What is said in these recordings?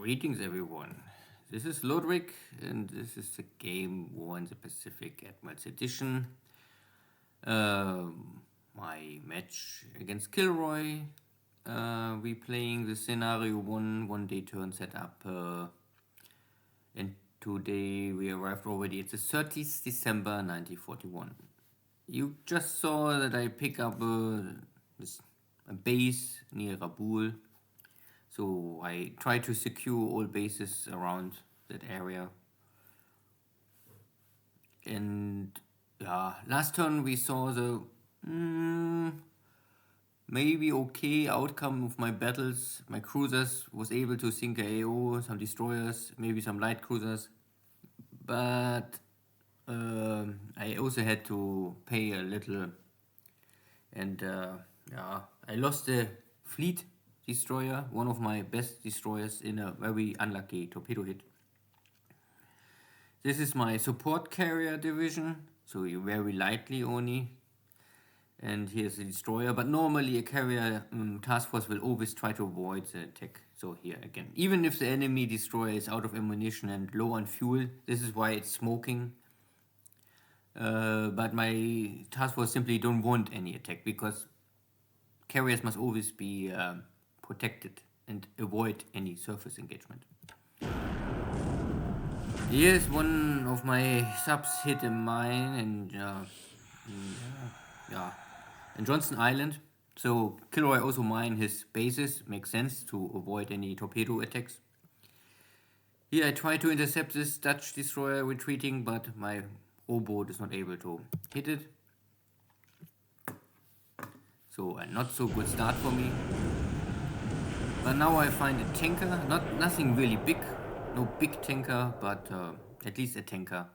Greetings, everyone. This is Lodrik, and this is the game War in the Pacific Admirals Edition. My match against KilRoy. We playing the scenario one day turn setup. And today we arrived already. It's the 30th December 1941. You just saw that I pick up a base near Rabul. So I try to secure all bases around that area. And yeah, last turn we saw the maybe okay outcome of my battles. My cruisers was able to sink a AO, some destroyers, maybe some light cruisers. But I also had to pay a little. And yeah, I lost the fleet destroyer, one of my best destroyers, in a very unlucky torpedo hit. This is my support carrier division, so you very lightly only. And here's the destroyer, but normally a carrier task force will always try to avoid the attack. So here again, even if the enemy destroyer is out of ammunition and low on fuel, this is why it's smoking. But my task force simply don't want any attack, because carriers must always be protected and avoid any surface engagement. Here's one of my subs hit a mine in Johnston Island. So KilRoy also mine his bases, makes sense to avoid any torpedo attacks. Here I try to intercept this Dutch destroyer retreating, but my rowboat is not able to hit it. So a not so good start for me. But now I find a tanker, nothing really big, no big tanker, but at least a tanker.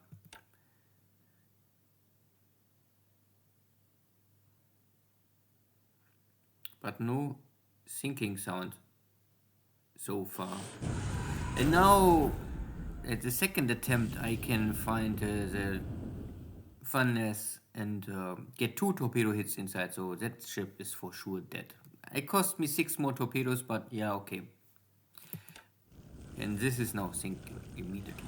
But no sinking sound so far. And now, at the second attempt, I can find the funness and get 2 torpedo hits inside, so that ship is for sure dead. It cost me 6 more torpedoes, but yeah, okay. And this is now sinking immediately.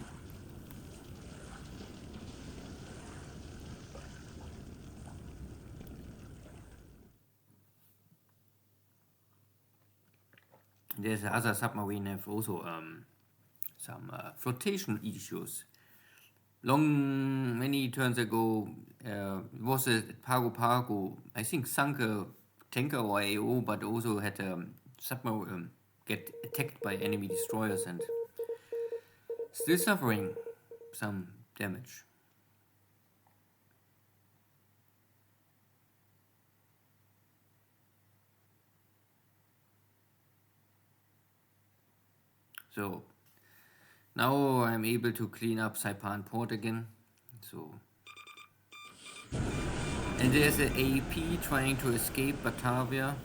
There's the other submarine have also some flotation issues. Many turns ago, was a Pago, I think, sunk a tanker or AO, but also had a submarine get attacked by enemy destroyers and still suffering some damage. So now I'm able to clean up Saipan port again. So, and there's an AP trying to escape Batavia,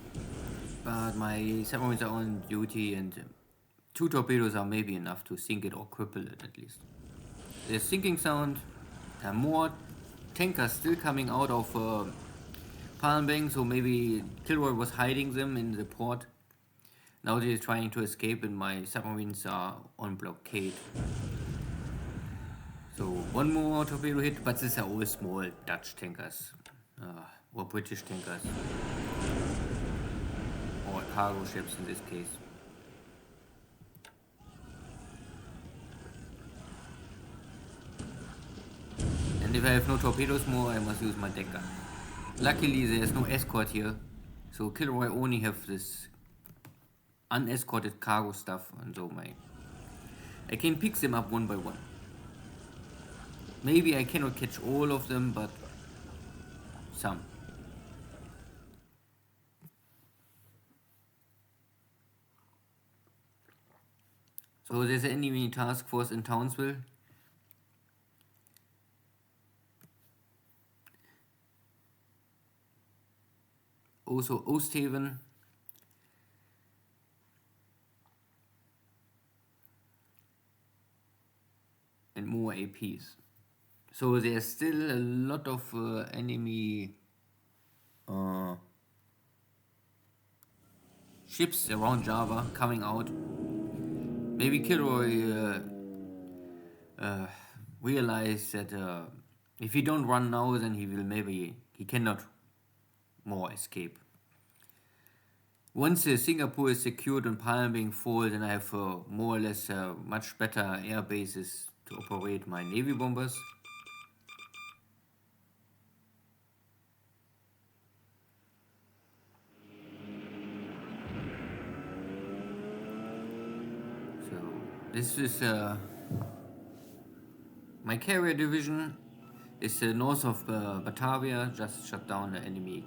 but my submarines are on duty, and 2 torpedoes are maybe enough to sink it or cripple it at least. There's sinking sound. There are more tankers still coming out of Palmbang, so maybe KilRoy was hiding them in the port. Now they're trying to escape and my submarines are on blockade. So one more torpedo hit, but these are all small Dutch tankers or British tankers or cargo ships in this case. And if I have no torpedoes more, I must use my deck gun. Luckily there's no escort here, so KilRoy only have this unescorted cargo stuff, and so I can pick them up one by one. Maybe I cannot catch all of them, but some. So there's an enemy task force in Townsville. Also Osthaven. And more APs. So there's still a lot of enemy ships around Java coming out. maybe KilRoy realize that if he don't run now, then he cannot more escape. Once Singapore is secured and Palm being full, then I have more or less much better air bases to operate my Navy bombers. So this is my carrier division is north of Batavia, just shut down the enemy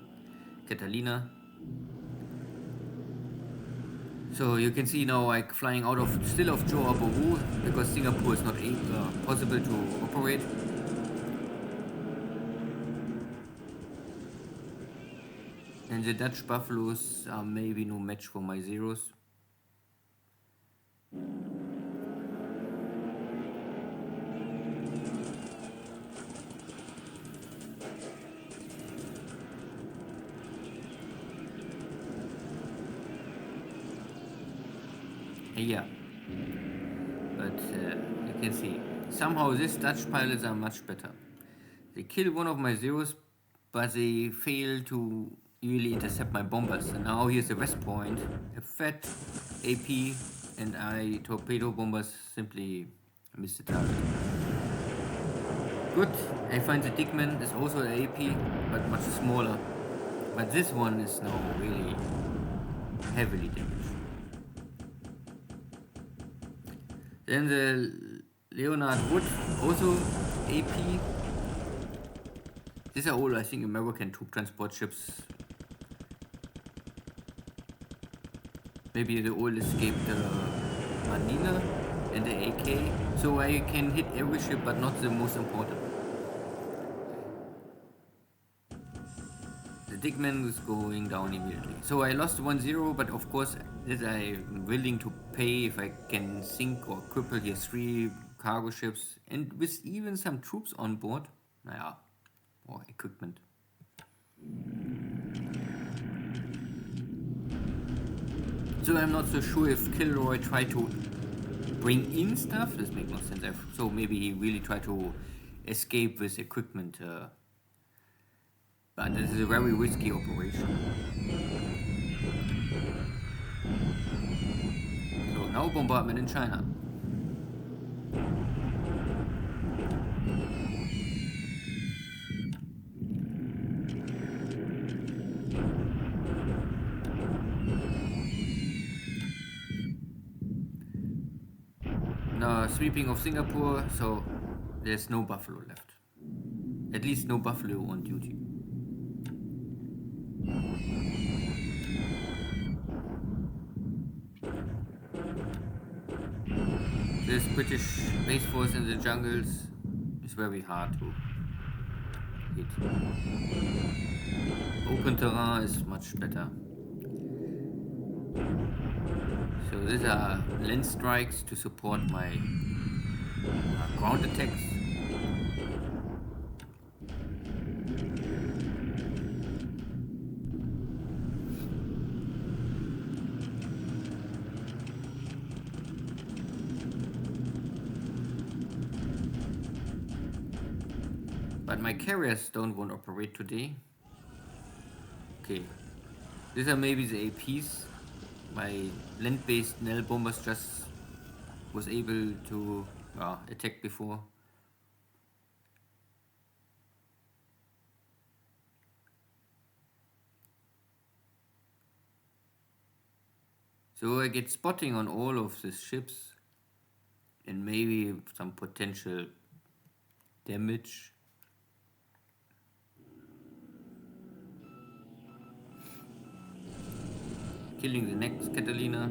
Catalina. So you can see now like flying out of still of Johor Bahru because Singapore is not possible to operate. And the Dutch Buffaloes are maybe no match for my Zeros. Yeah, but you can see somehow these Dutch pilots are much better. They kill one of my Zeros, but they fail to really intercept my bombers. And now here's the West Point, a fat AP, and I torpedo bombers simply miss the target. Good, I find the Dickman is also an AP, but much smaller. But this one is now really heavily damaged. Then the Leonard Wood, also AP. These are all, I think, American troop transport ships. Maybe they all escaped Manila and the AK. So I can hit every ship, but not the most important. The Dickman is going down immediately. So I lost 1-0, but of course that I'm willing to pay if I can sink or cripple here 3 cargo ships and with even some troops on board. Naja, or equipment. So I'm not so sure if KilRoy tried to bring in stuff. This makes no sense. So maybe he really tried to escape with equipment. But this is a very risky operation. So now bombardment in China. Now sweeping of Singapore, so there's no Buffalo left. At least no Buffalo on duty. This British base force in the jungles is very hard to hit. Open terrain is much better. So these are land strikes to support my ground attacks. But my carriers don't want to operate today. Okay, these are maybe the APs. My land-based Nell bombers just was able to attack before. So I get spotting on all of these ships and maybe some potential damage. Killing the next Catalina.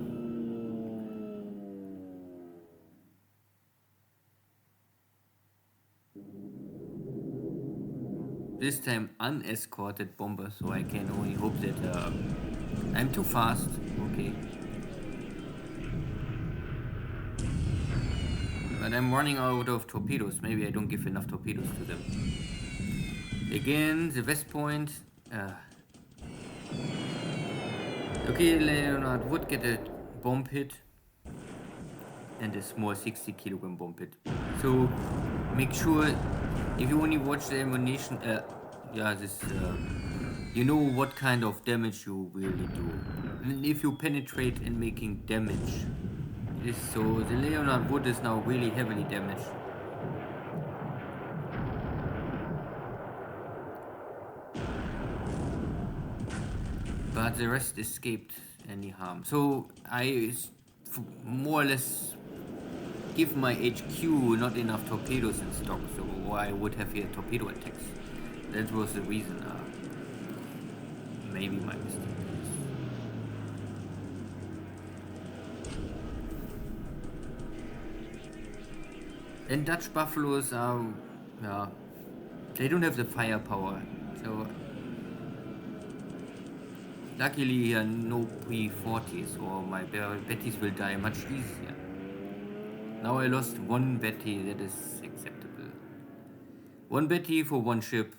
This time unescorted bomber, so I can only hope that I'm too fast. Okay. But I'm running out of torpedoes. Maybe I don't give enough torpedoes to them. Again, the West Point. Okay, Leonard would get a bomb hit. and a small 60 kilogram bomb pit. So make sure if you only watch the ammunition, you know what kind of damage you really do. And if you penetrate in making damage, so the Leonard Wood is now really heavily damaged. But the rest escaped any harm. So I more or less give my HQ not enough torpedoes in stock, so I would have here torpedo attacks. That was the reason. Maybe my mistake. And Dutch Buffaloes are, they don't have the firepower. So luckily here no P-40s, or my Bettys will die much easier. Now I lost one Betty, that is acceptable. One Betty for one ship,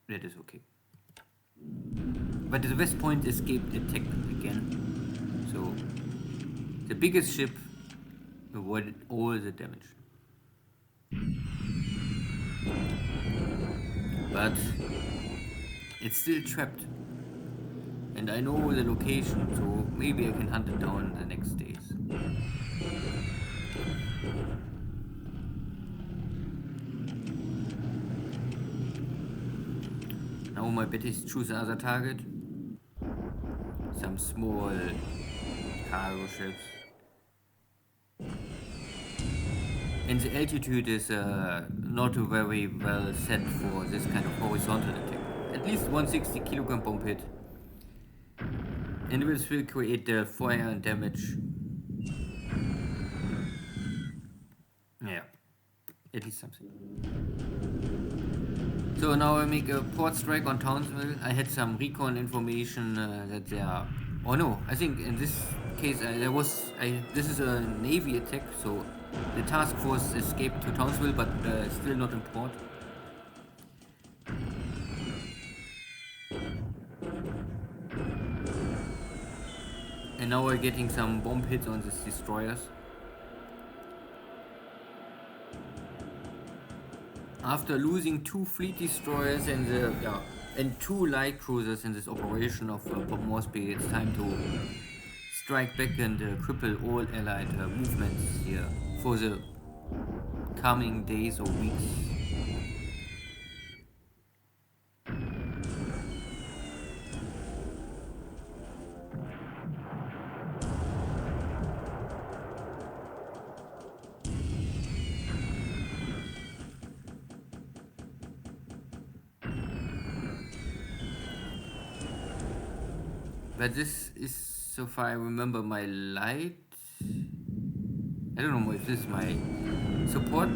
that is okay. But the West Point escaped attack again. So the biggest ship avoided all the damage. But it's still trapped. And I know the location, so maybe I can hunt it down the next days. Now my bet is choose another target. Some small cargo ships. And the altitude is not very well set for this kind of horizontal attack. At least 160 kilogram bomb hit. And it will still create the fire and damage. Yeah, at least something. So now I make a port strike on Townsville. I had some recon information that they are... Oh no, I think in this case this is a Navy attack, so the task force escaped to Townsville, but still not in port. And now we're getting some bomb hits on these destroyers. After losing 2 fleet destroyers and 2 light cruisers in this operation of Moresby, it's time to strike back and cripple all allied movements here for the coming days or weeks. But this is, so far I remember, my light. I don't know if this is my support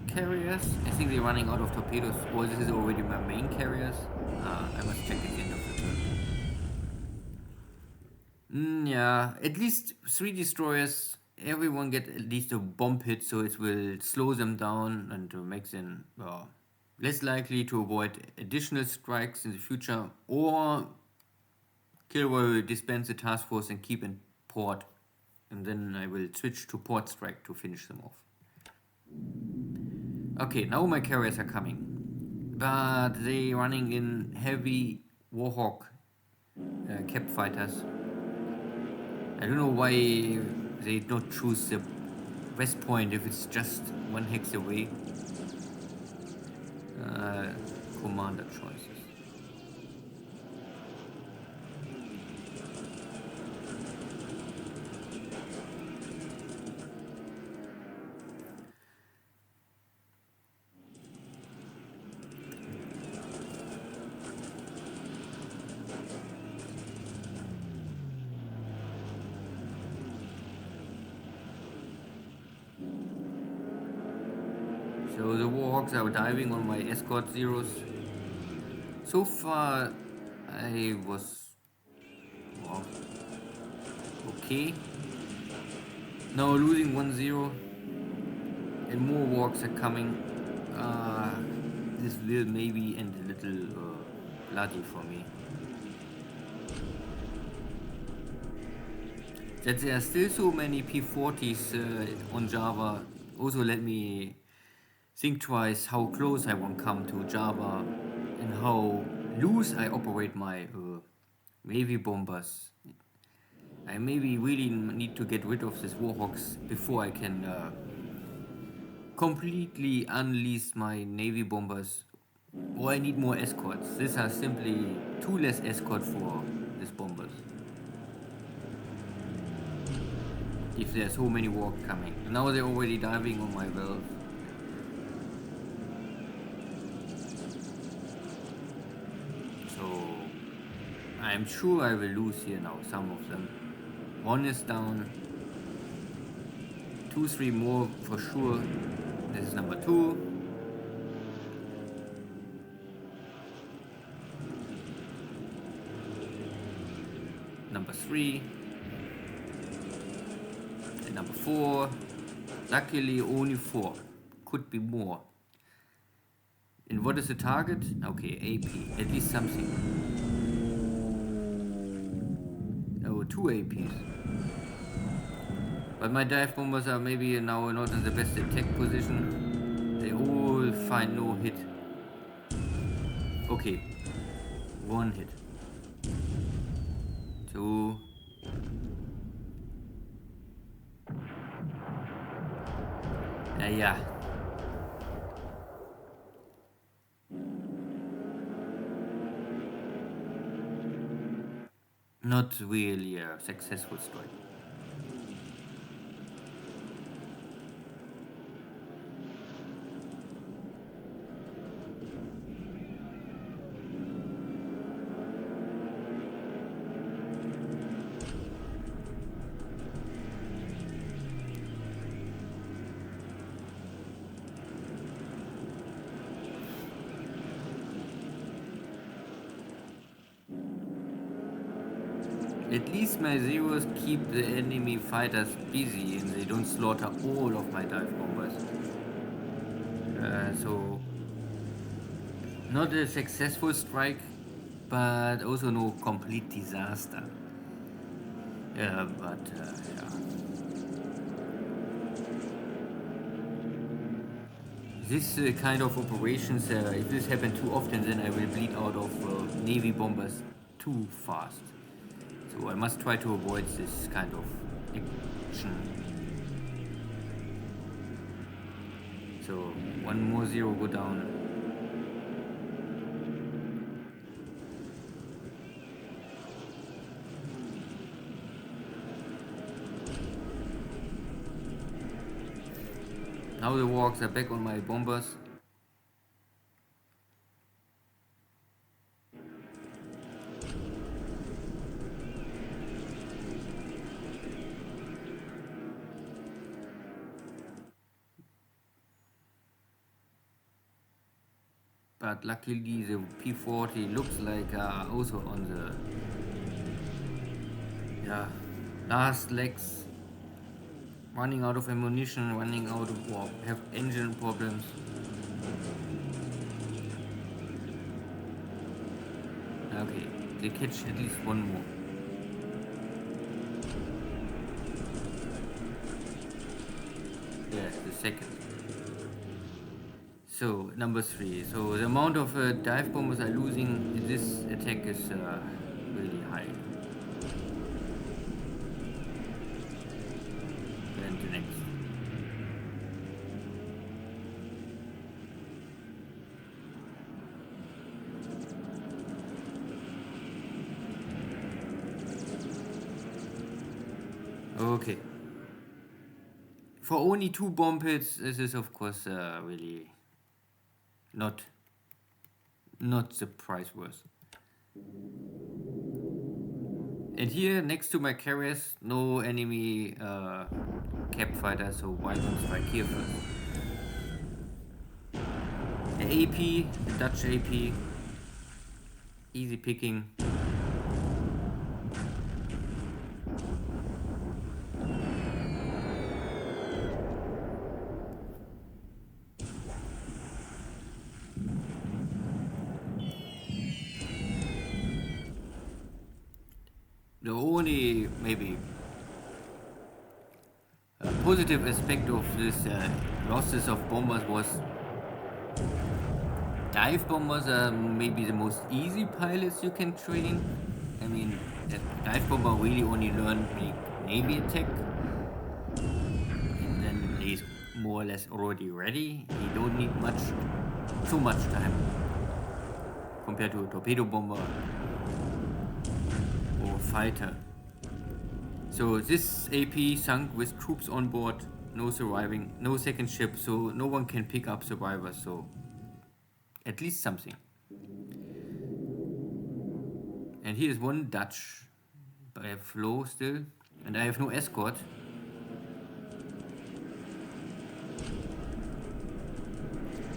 carriers. I think they're running out of torpedoes, or this is already my main carriers. I must check at the end of the turn. Yeah, at least 3 destroyers. Everyone get at least a bomb hit, so it will slow them down and make them less likely to avoid additional strikes in the future, or KilRoy will disband the task force and keep in port, and then I will switch to port strike to finish them off. Okay, now my carriers are coming, but they running in heavy Warhawk cap fighters. I don't know why they don't choose the West Point if it's just 1 hex away. Commander choices. So the Warhawks are diving on my escort zeros. So far I was okay. Now losing 1-0 and more Warhawks are coming. This will maybe end a little bloody for me. That there are still so many P40s on Java also let me think twice how close I want to come to Java and how loose I operate my Navy bombers. I maybe really need to get rid of this Warhawks before I can completely unleash my Navy bombers. Or I need more escorts. These are simply too less escort for these bombers. If there are so many warp coming. Now they're already diving on my valve. So I'm sure I will lose here now, some of them. One is down. 2, 3 more for sure. This is number 2. Number 3. And number 4. Luckily only 4. Could be more. And what is the target? Okay, AP. At least something. Oh, 2 APs. But my dive bombers are maybe now not in the best attack position. They all find no hit. Okay. 1 hit. 2. Yeah. Not really a successful strike. At least my zeros keep the enemy fighters busy and they don't slaughter all of my dive bombers. So not a successful strike, but also no complete disaster. Yeah. This kind of operations, if this happens too often, then I will bleed out of Navy bombers too fast. So I must try to avoid this kind of action. So 1 more 0 go down. Now the wargs are back on my bombers. But luckily the P40 looks like also on the last legs, running out of ammunition, running out of warp, have engine problems. Okay, they catch at least 1 more. Yes, the second. So, number 3. So, the amount of dive bombers I'm losing in this attack is really high. And the next. Okay. For only 2 bomb hits, this is of course really not the price worth. And here next to my carriers, no enemy cap fighter, so why don't strike here first? The AP, the Dutch AP, easy picking. The only maybe positive aspect of this losses of bombers was dive bombers are maybe the most easy pilots you can train. I mean, a dive bomber really only learn navy attack, and then he's more or less already ready. He don't need too much time compared to a torpedo bomber or fighter. So this AP sunk with troops on board, no surviving, no second ship, so no one can pick up survivors, so at least something. And here is one Dutch by flow still, and I have no escort.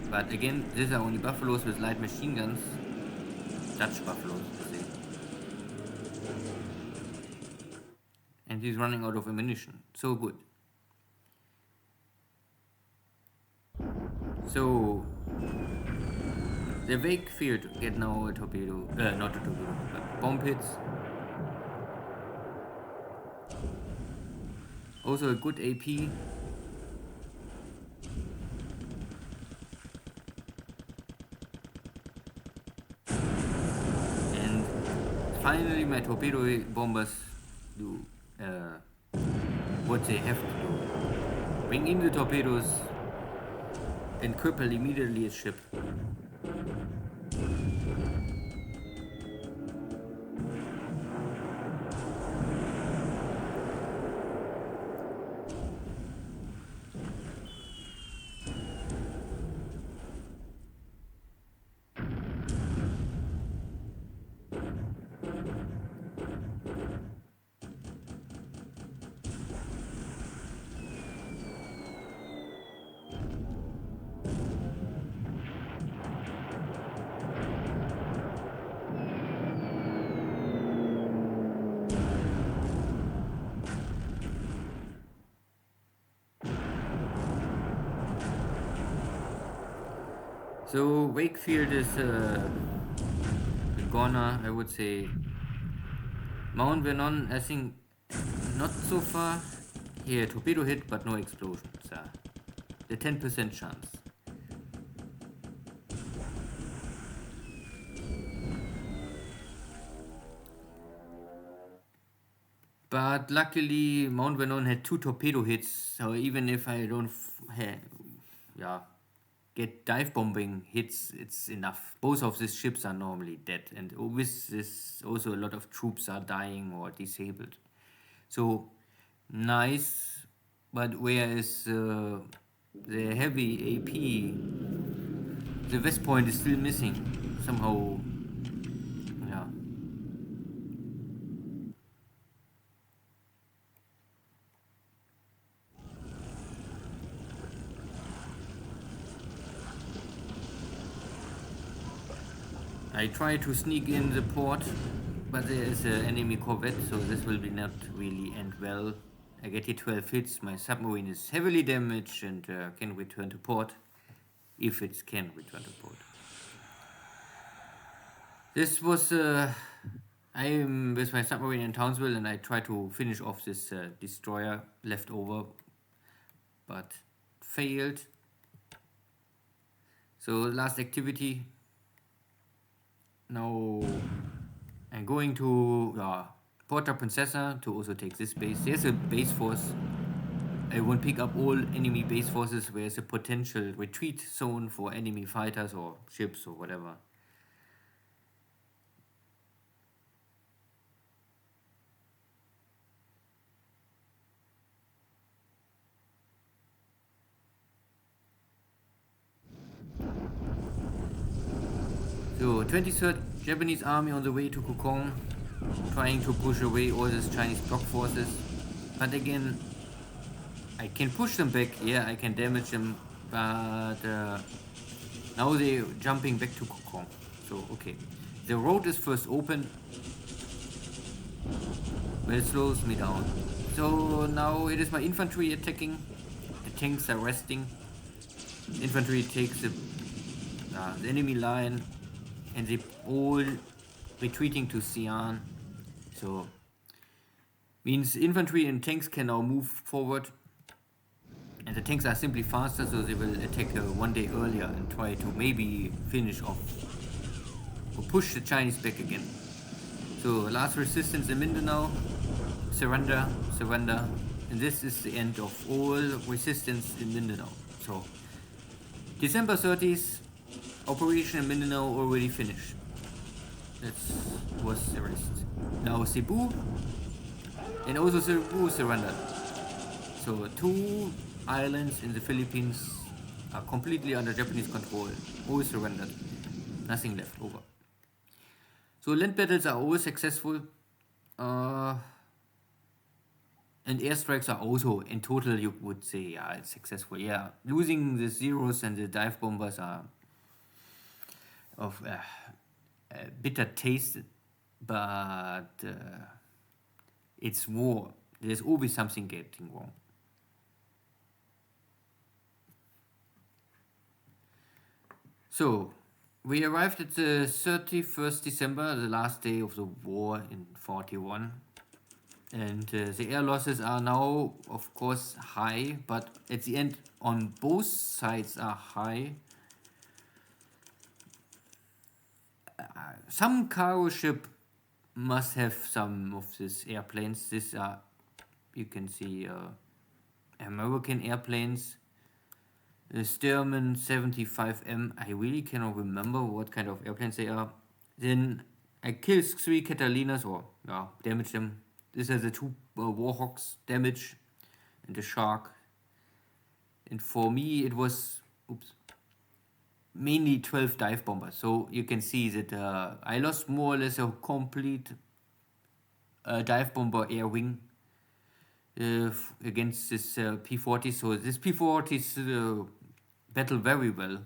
But again, these are only buffaloes with light machine guns. Dutch buffaloes, I say. And he's running out of ammunition. So good. So the wake field get now a torpedo, not a torpedo, but bomb hits. Also a good AP. And finally my torpedo bombers do what they have to do. Bring in the torpedoes and cripple immediately its ship. So Wakefield is a goner, I would say. Mount Vernon, I think, not so far. Here, torpedo hit, but no explosions. The 10% chance. But luckily, Mount Vernon had 2 torpedo hits, so even if I don't get dive bombing hits, it's enough. Both of these ships are normally dead, and with this also a lot of troops are dying or disabled. So nice, but where is the heavy AP? The West Point is still missing somehow. Yeah. I try to sneak in the port, but there is an enemy corvette, so this will be not really end well. I get here 12 hits, my submarine is heavily damaged and can return to port, if it can return to port. This was, I am with my submarine in Townsville and I try to finish off this destroyer left over, but failed. So last activity. Now I'm going to Porta Princesa to also take this base. There's a base force. I won't pick up all enemy base forces where there's a potential retreat zone for enemy fighters or ships or whatever. So 23rd Japanese Army on the way to Kokong, trying to push away all these Chinese block forces. But again, I can push them back, yeah, I can damage them, but now they're jumping back to Kokong. So, okay. The road is first open, but it slows me down. So now it is my infantry attacking, the tanks are resting. Infantry takes the enemy line, and they all retreating to Xi'an. So means infantry and tanks can now move forward. And the tanks are simply faster, so they will attack one day earlier and try to maybe finish off or push the Chinese back again. So last resistance in Mindanao, surrender, surrender. And this is the end of all resistance in Mindanao. So December 30th, operation in Mindanao already finished. That was the rest. Now Cebu, and also Cebu surrendered. So 2 islands in the Philippines are completely under Japanese control. All surrendered. Nothing left over. So land battles are always successful. And airstrikes are also, in total, you would say, yeah, it's successful. Yeah, losing the Zeros and the dive bombers are of bitter taste, but it's war. There's always something getting wrong. So, we arrived at the 31st December, the last day of the war in 41. And the air losses are now, of course, high, but at the end, on both sides are high. Some cargo ship must have some of these airplanes. These are, you can see, American airplanes. The Stearman 75M, I really cannot remember what kind of airplanes they are. Then I killed 3 Catalinas, or yeah, damaged them. These are the 2 Warhawks damage and the Shark. And for me it was, mainly 12 dive bombers. So you can see that I lost more or less a complete dive bomber air wing against this P-40. So this P-40s battle very well.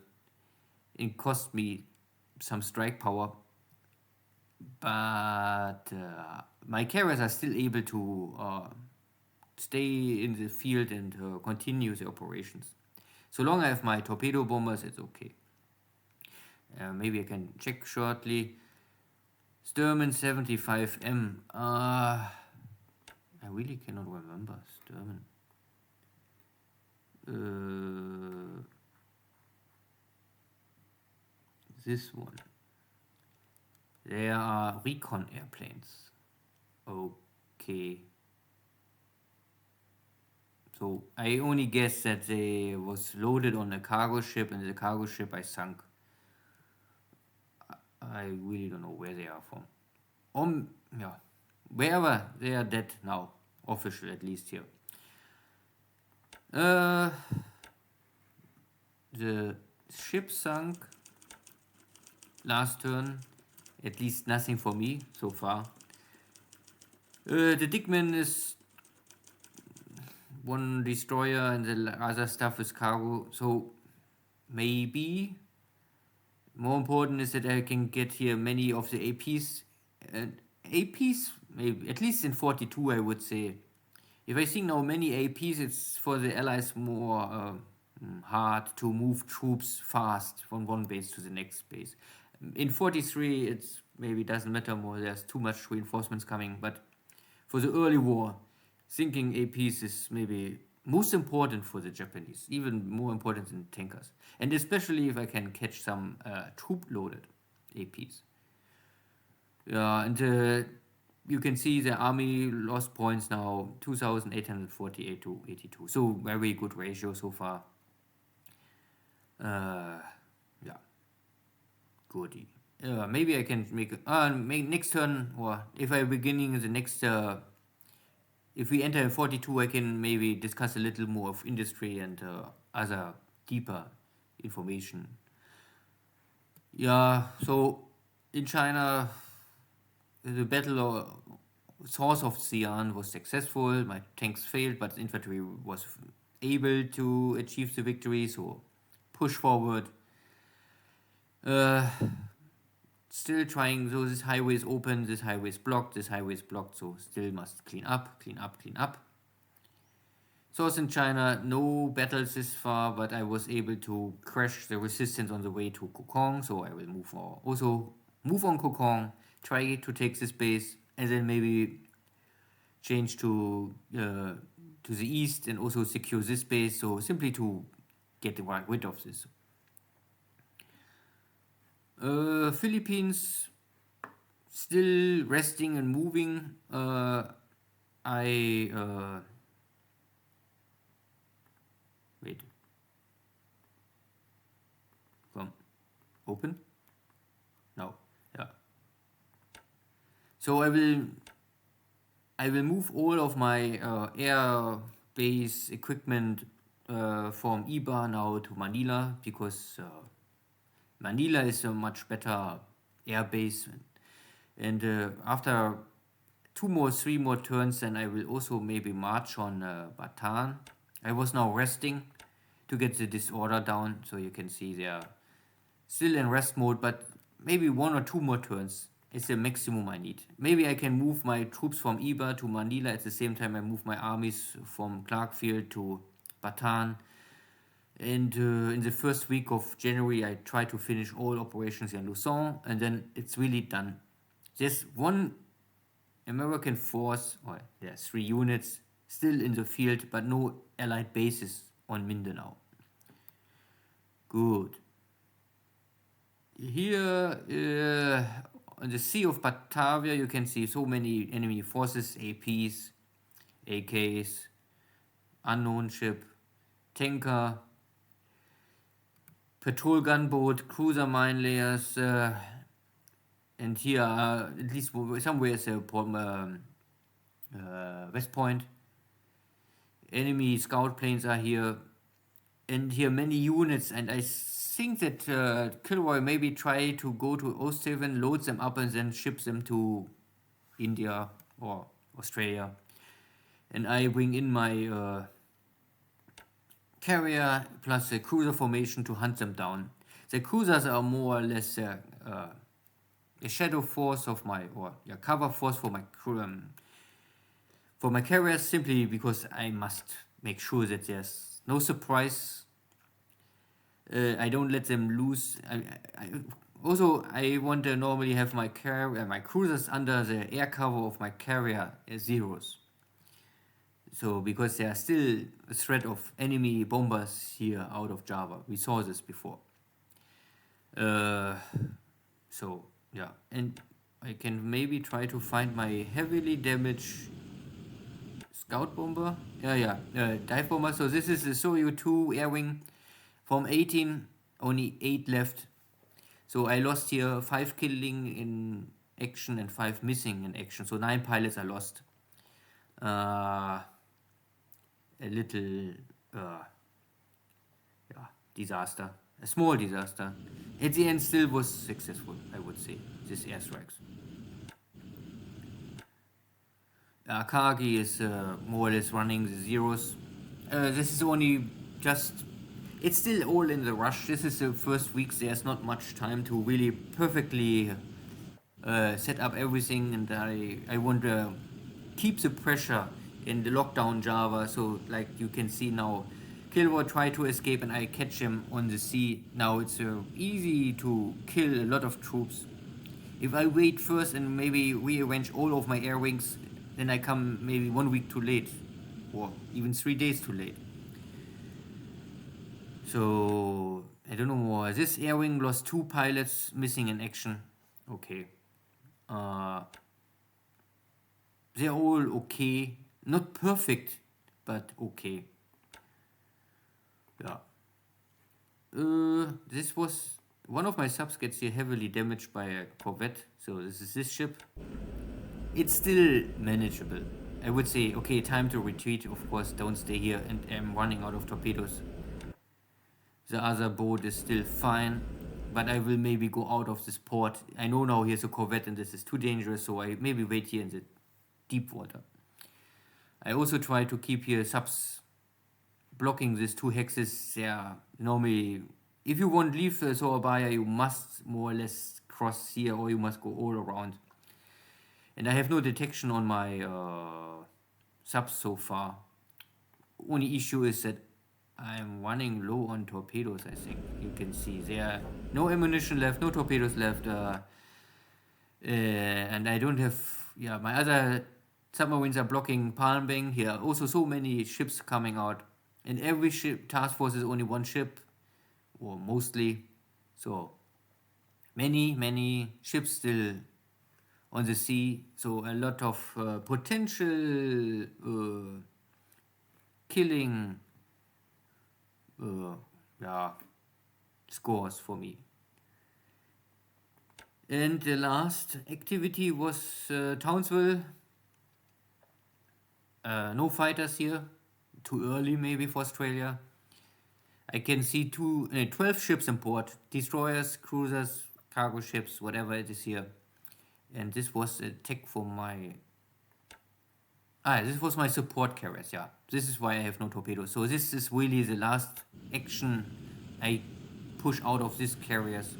It cost me some strike power, but my carriers are still able to stay in the field and continue the operations. So long I have my torpedo bombers, it's okay. Maybe I can check shortly. Stearman 75M. I really cannot remember Stearman. This one. There are recon airplanes. Okay. So I only guess that they was loaded on a cargo ship, and the cargo ship I sunk. I really don't know where they are from. Yeah, wherever they are dead now, official at least here. The ship sunk last turn. At least nothing for me so far. The Dickman is one destroyer, and the other stuff is cargo. So maybe more important is that I can get here many of the APs. APs, maybe at least in 42, I would say. If I see now many APs, it's for the Allies more hard to move troops fast from one base to the next base. In 43, it's maybe doesn't matter more. There's too much reinforcements coming. But for the early war, sinking APs is maybe most important for the Japanese, even more important than tankers. And especially if I can catch some troop-loaded APs. Yeah, and you can see the army lost points now, 2,848 to 82. So very good ratio so far. Yeah, goodie. Maybe I can make next turn, or if I beginning the next. If we enter 42, I can maybe discuss a little more of industry and other deeper information. Yeah, so in China, the battle source of Xi'an was successful. My tanks failed, but the infantry was able to achieve the victory, so push forward. Still trying, so this highway is open, this highway is blocked, this highway is blocked, so still must clean up, clean up, clean up. Source in China, no battles this far, but I was able to crash the resistance on the way to Kokong, so I will also move on Kokong, try to take this base, and then maybe change to to the east and also secure this base. So simply to get rid of this. Philippines still resting and moving. I wait. Come, open. No, yeah. So I will move all of my air base equipment from Iba now to Manila, because Manila is a much better air base, and after 3 more turns, then I will also maybe march on Bataan. I was now resting to get the disorder down, so you can see they are still in rest mode, but maybe 1 or 2 more turns is the maximum I need. Maybe I can move my troops from Iba to Manila at the same time I move my armies from Clarkfield to Bataan. And in the first week of January, I try to finish all operations in Luzon, and then it's really done. There's one American force, or there are 3 units still in the field, but no allied bases on Mindanao. Good. Here on the Sea of Batavia, you can see so many enemy forces, APs, AKs, unknown ship, tanker, patrol gunboat, cruiser mine layers, and here at least somewhere is a West Point. Enemy scout planes are here, and here many units, and I think that KilRoy maybe try to go to Osthaven, load them up, and then ship them to India or Australia. And I bring in my carrier plus a cruiser formation to hunt them down. The cruisers are more or less a shadow force of my, or cover force for my carriers, simply because I must make sure that there's no surprise. I don't let them lose. I want to normally have my cruisers under the air cover of my carrier zeros. So because there are still a threat of enemy bombers here out of Java. We saw this before. So yeah, and I can maybe try to find my heavily damaged scout bomber. Dive bomber. So this is the Soryu 2 air wing. From 18, only 8 left. So I lost here 5 killing in action and 5 missing in action. So 9 pilots are lost. A little disaster. A small disaster. At the end still was successful, I would say, this airstrikes. Akagi is more or less running the zeros. This is only just... It's still all in the rush. This is the first weeks. There's not much time to really perfectly set up everything, and I want to keep the pressure in the lockdown Java. So like you can see now, KilRoy try to escape and I catch him on the sea. Now it's easy to kill a lot of troops. If I wait first and maybe rearrange all of my air wings, then I come maybe 1 week too late, or even 3 days too late. So I don't know more. This air wing lost 2 pilots missing in action. Okay. They're all okay. Not perfect, but okay. Yeah. This was... One of my subs gets here heavily damaged by a corvette. So this is this ship. It's still manageable. I would say, okay, time to retreat. Of course, don't stay here, and I'm running out of torpedoes. The other boat is still fine, but I will maybe go out of this port. I know now here's a corvette and this is too dangerous, so I maybe wait here in the deep water. I also try to keep here subs blocking these 2 hexes. Yeah, normally, if you want to leave Surabaya, you must more or less cross here, or you must go all around. And I have no detection on my subs so far. Only issue is that I'm running low on torpedoes, I think. You can see there no ammunition left, no torpedoes left. And I don't have... Yeah, my other submarines are blocking Palmbang. Here are also so many ships coming out. And every ship task force is only one ship, or mostly. So many ships still on the sea. So a lot of potential killing yeah, scores for me. And the last activity was Townsville. No fighters here. Too early maybe for Australia. I can see 12 ships in port. Destroyers, cruisers, cargo ships, whatever it is here. And this was a tech for my... this was my support carriers, yeah. This is why I have no torpedoes. So this is really the last action I push out of these carriers.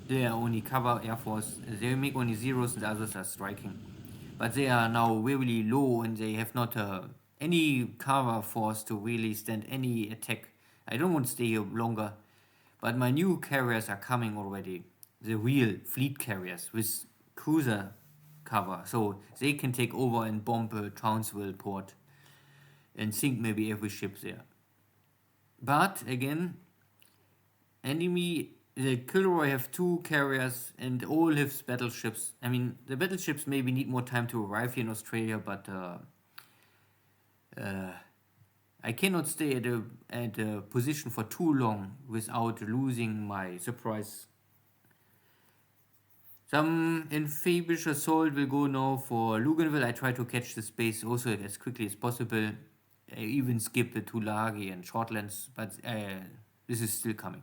They are only cover Air Force. They make only zeros and the others are striking. But they are now really low and they have not any cover force to really stand any attack. I don't want to stay here longer. But my new carriers are coming already. The real fleet carriers with cruiser cover. So they can take over and bomb Townsville port and sink maybe every ship there. But again, enemy... The KilRoy have 2 carriers and all have battleships. I mean, the battleships maybe need more time to arrive here in Australia, but I cannot stay at a position for too long without losing my surprise. Some amphibious assault will go now for Luganville. I try to catch the space also as quickly as possible. I even skip the Tulagi and Shortlands, but this is still coming.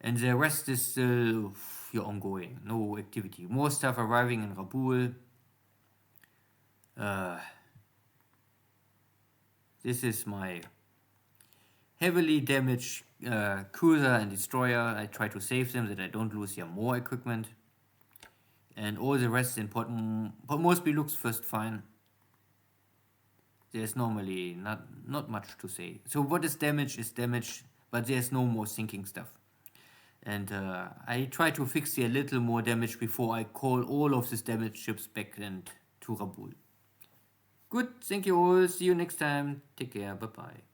And the rest is still ongoing, no activity. More stuff arriving in Rabaul. This is my heavily damaged cruiser and destroyer. I try to save them that I don't lose here more equipment. And all the rest in Port Moresby looks first fine. There's normally not much to say. So what is damage, but there's no more sinking stuff. And I try to fix here a little more damage before I call all of these damaged ships back and to Rabaul. Good, thank you all. See you next time. Take care. Bye-bye.